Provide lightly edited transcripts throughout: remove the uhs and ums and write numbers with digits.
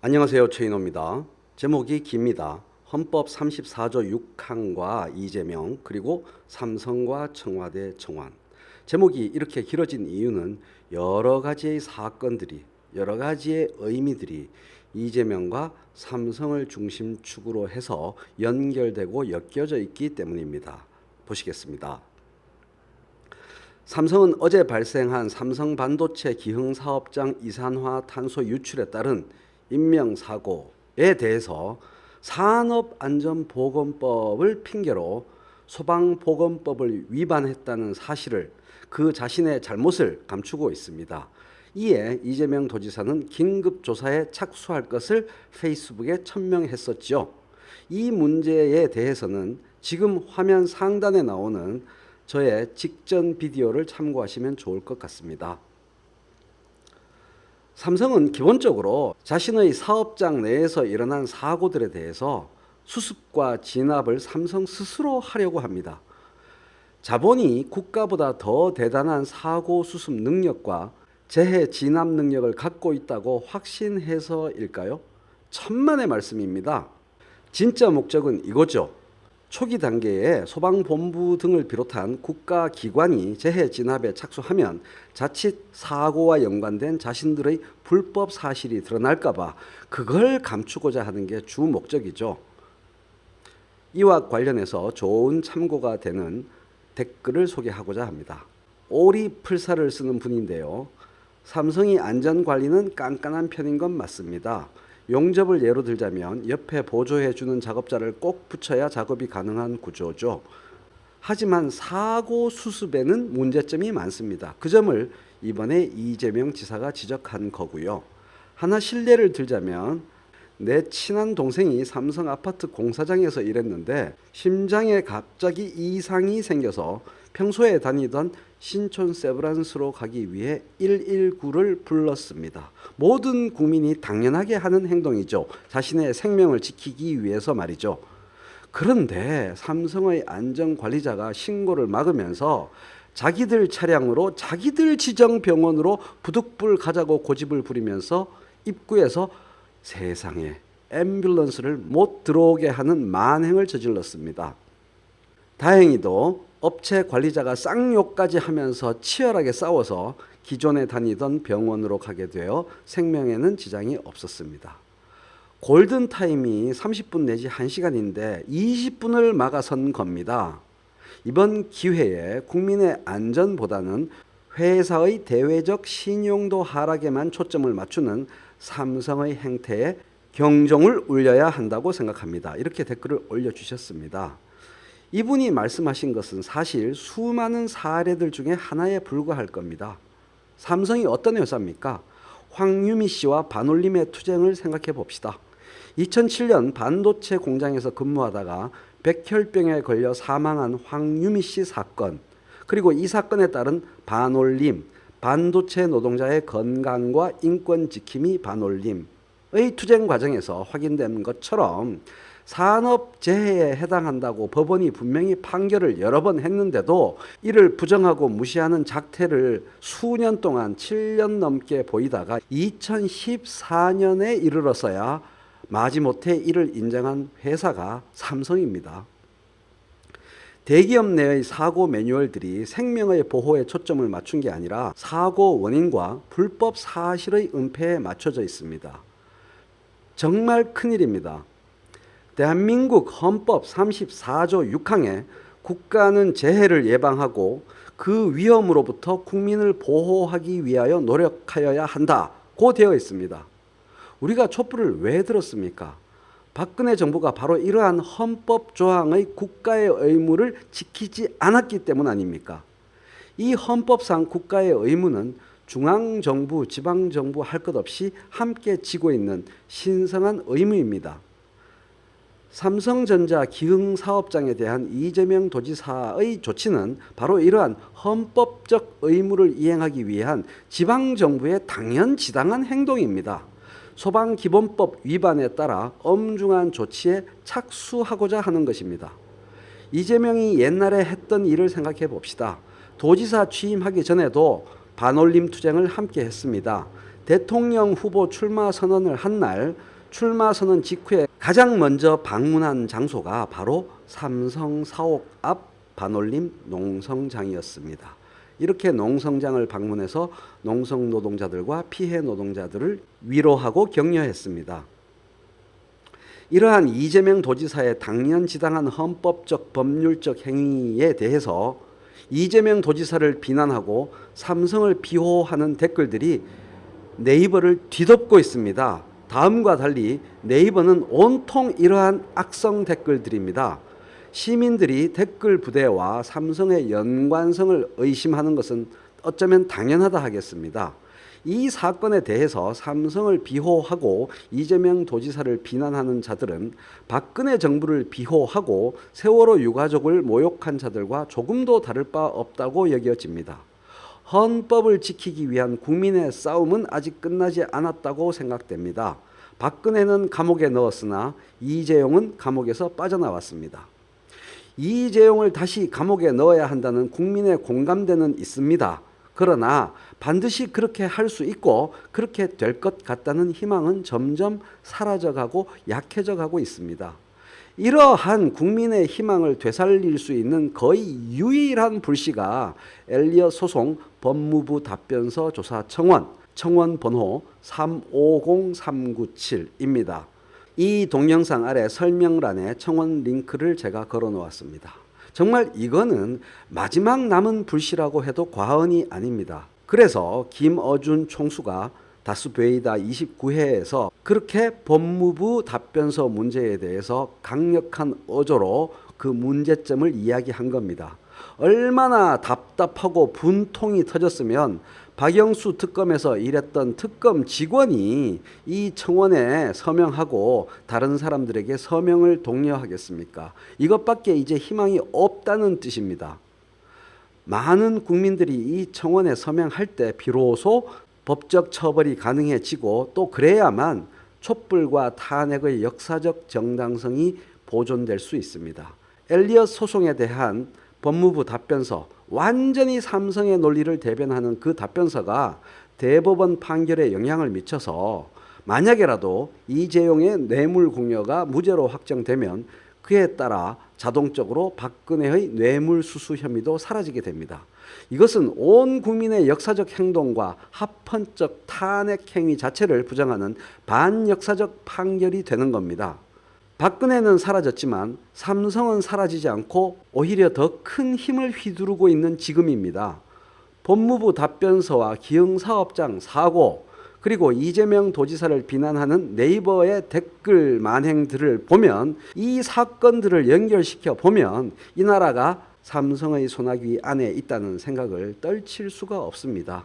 안녕하세요. 최인호입니다. 제목이 깁니다. 헌법 34조 6항과 이재명 그리고 삼성과 청와대 청완. 제목이 이렇게 길어진 이유는 여러 가지의 사건들이 여러 가지의 의미들이 이재명과 삼성을 중심축으로 해서 연결되고 엮여져 있기 때문입니다. 보시겠습니다. 삼성은 어제 발생한 삼성 반도체 기흥사업장 이산화 탄소 유출에 따른 인명사고에 대해서 산업안전보건법을 핑계로 소방보건법을 위반했다는 사실을 그 자신의 잘못을 감추고 있습니다. 이에 이재명 도지사는 긴급조사에 착수할 것을 페이스북에 천명했었죠. 이 문제에 대해서는 지금 화면 상단에 나오는 저의 직전 비디오를 참고하시면 좋을 것 같습니다. 삼성은 기본적으로 자신의 사업장 내에서 일어난 사고들에 대해서 수습과 진압을 삼성 스스로 하려고 합니다. 자본이 국가보다 더 대단한 사고 수습 능력과 재해 진압 능력을 갖고 있다고 확신해서일까요? 천만의 말씀입니다. 진짜 목적은 이거죠. 초기 단계에 소방본부 등을 비롯한 국가기관이 재해 진압에 착수하면 자칫 사고와 연관된 자신들의 불법 사실이 드러날까 봐 그걸 감추고자 하는 게 주 목적이죠. 이와 관련해서 좋은 참고가 되는 댓글을 소개하고자 합니다. 오리풀사를 쓰는 분인데요. 삼성이 안전관리는 깐깐한 편인 건 맞습니다. 용접을 예로 들자면 옆에 보조해주는 작업자를 꼭 붙여야 작업이 가능한 구조죠. 하지만 사고 수습에는 문제점이 많습니다. 그 점을 이번에 이재명 지사가 지적한 거고요. 하나 실례를 들자면 내 친한 동생이 삼성 아파트 공사장에서 일했는데 심장에 갑자기 이상이 생겨서 평소에 다니던 신촌 세브란스로 가기 위해 119를 불렀습니다. 모든 국민이 당연하게 하는 행동이죠. 자신의 생명을 지키기 위해서 말이죠. 그런데 삼성의 안전관리자가 신고를 막으면서 자기들 차량으로 자기들 지정 병원으로 부득불 가자고 고집을 부리면서 입구에서 세상에 앰뷸런스를 못 들어오게 하는 만행을 저질렀습니다. 다행히도 업체 관리자가 쌍욕까지 하면서 치열하게 싸워서 기존에 다니던 병원으로 가게 되어 생명에는 지장이 없었습니다. 골든타임이 30분 내지 1시간인데 20분을 막아선 겁니다. 이번 기회에 국민의 안전보다는 회사의 대외적 신용도 하락에만 초점을 맞추는 삼성의 행태에 경종을 울려야 한다고 생각합니다. 이렇게 댓글을 올려주셨습니다. 이분이 말씀하신 것은 사실 수많은 사례들 중에 하나에 불과할 겁니다. 삼성이 어떤 회사입니까? 황유미 씨와 반올림의 투쟁을 생각해 봅시다. 2007년 반도체 공장에서 근무하다가 백혈병에 걸려 사망한 황유미 씨 사건, 그리고 이 사건에 따른 반올림, 반도체 노동자의 건강과 인권 지킴이 반올림의 투쟁 과정에서 확인된 것처럼 산업재해에 해당한다고 법원이 분명히 판결을 여러 번 했는데도 이를 부정하고 무시하는 작태를 수년 동안 7년 넘게 보이다가 2014년에 이르러서야 마지못해 이를 인정한 회사가 삼성입니다. 대기업 내의 사고 매뉴얼들이 생명의 보호에 초점을 맞춘 게 아니라 사고 원인과 불법 사실의 은폐에 맞춰져 있습니다. 정말 큰일입니다. 대한민국 헌법 34조 6항에 국가는 재해를 예방하고 그 위험으로부터 국민을 보호하기 위하여 노력하여야 한다고 되어 있습니다. 우리가 촛불을 왜 들었습니까? 박근혜 정부가 바로 이러한 헌법 조항의 국가의 의무를 지키지 않았기 때문 아닙니까? 이 헌법상 국가의 의무는 중앙정부, 지방정부 할 것 없이 함께 지고 있는 신성한 의무입니다. 삼성전자 기흥사업장에 대한 이재명 도지사의 조치는 바로 이러한 헌법적 의무를 이행하기 위한 지방정부의 당연지당한 행동입니다. 소방기본법 위반에 따라 엄중한 조치에 착수하고자 하는 것입니다. 이재명이 옛날에 했던 일을 생각해 봅시다. 도지사 취임하기 전에도 반올림 투쟁을 함께 했습니다. 대통령 후보 출마 선언을 한 날 출마 선언 직후에 가장 먼저 방문한 장소가 바로 삼성 사옥 앞 반올림 농성장이었습니다. 이렇게 농성장을 방문해서 농성 노동자들과 피해 노동자들을 위로하고 격려했습니다. 이러한 이재명 도지사의 당연지당한 헌법적 법률적 행위에 대해서 이재명 도지사를 비난하고 삼성을 비호하는 댓글들이 네이버를 뒤덮고 있습니다. 다음과 달리 네이버는 온통 이러한 악성 댓글들입니다. 시민들이 댓글 부대와 삼성의 연관성을 의심하는 것은 어쩌면 당연하다 하겠습니다. 이 사건에 대해서 삼성을 비호하고 이재명 도지사를 비난하는 자들은 박근혜 정부를 비호하고 세월호 유가족을 모욕한 자들과 조금도 다를 바 없다고 여겨집니다. 헌법을 지키기 위한 국민의 싸움은 아직 끝나지 않았다고 생각됩니다. 박근혜는 감옥에 넣었으나 이재용은 감옥에서 빠져나왔습니다. 이재용을 다시 감옥에 넣어야 한다는 국민의 공감대는 있습니다. 그러나 반드시 그렇게 할 수 있고 그렇게 될 것 같다는 희망은 점점 사라져가고 약해져가고 있습니다. 이러한 국민의 희망을 되살릴 수 있는 거의 유일한 불씨가 엘리엇 소송 법무부 답변서 조사 청원 번호 350397입니다. 이 동영상 아래 설명란에 청원 링크를 제가 걸어 놓았습니다. 정말 이거는 마지막 남은 불씨라고 해도 과언이 아닙니다. 그래서 김어준 총수가 다스베이다 29회에서 그렇게 법무부 답변서 문제에 대해서 강력한 어조로 그 문제점을 이야기한 겁니다. 얼마나 답답하고 분통이 터졌으면 박영수 특검에서 일했던 특검 직원이 이 청원에 서명하고 다른 사람들에게 서명을 독려하겠습니까? 이것밖에 이제 희망이 없다는 뜻입니다. 많은 국민들이 이 청원에 서명할 때 비로소 법적 처벌이 가능해지고 또 그래야만 촛불과 탄핵의 역사적 정당성이 보존될 수 있습니다. 엘리엇 소송에 대한 법무부 답변서, 완전히 삼성의 논리를 대변하는 그 답변서가 대법원 판결에 영향을 미쳐서 만약에라도 이재용의 뇌물 공여가 무죄로 확정되면 그에 따라 자동적으로 박근혜의 뇌물수수 혐의도 사라지게 됩니다. 이것은 온 국민의 역사적 행동과 합헌적 탄핵 행위 자체를 부정하는 반역사적 판결이 되는 겁니다. 박근혜는 사라졌지만 삼성은 사라지지 않고 오히려 더 큰 힘을 휘두르고 있는 지금입니다. 법무부 답변서와 기흥사업장 사고, 그리고 이재명 도지사를 비난하는 네이버의 댓글 만행들을 보면, 이 사건들을 연결시켜 보면 이 나라가 삼성의 소나기 안에 있다는 생각을 떨칠 수가 없습니다.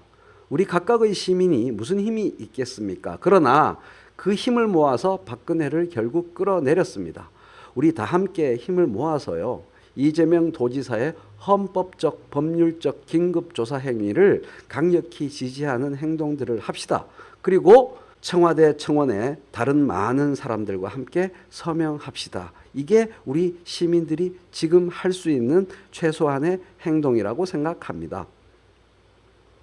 우리 각각의 시민이 무슨 힘이 있겠습니까? 그러나 그 힘을 모아서 박근혜를 결국 끌어내렸습니다. 우리 다 함께 힘을 모아서요, 이재명 도지사의 헌법적 법률적 긴급조사 행위를 강력히 지지하는 행동들을 합시다. 그리고 청와대 청원에 다른 많은 사람들과 함께 서명합시다. 이게 우리 시민들이 지금 할 수 있는 최소한의 행동이라고 생각합니다.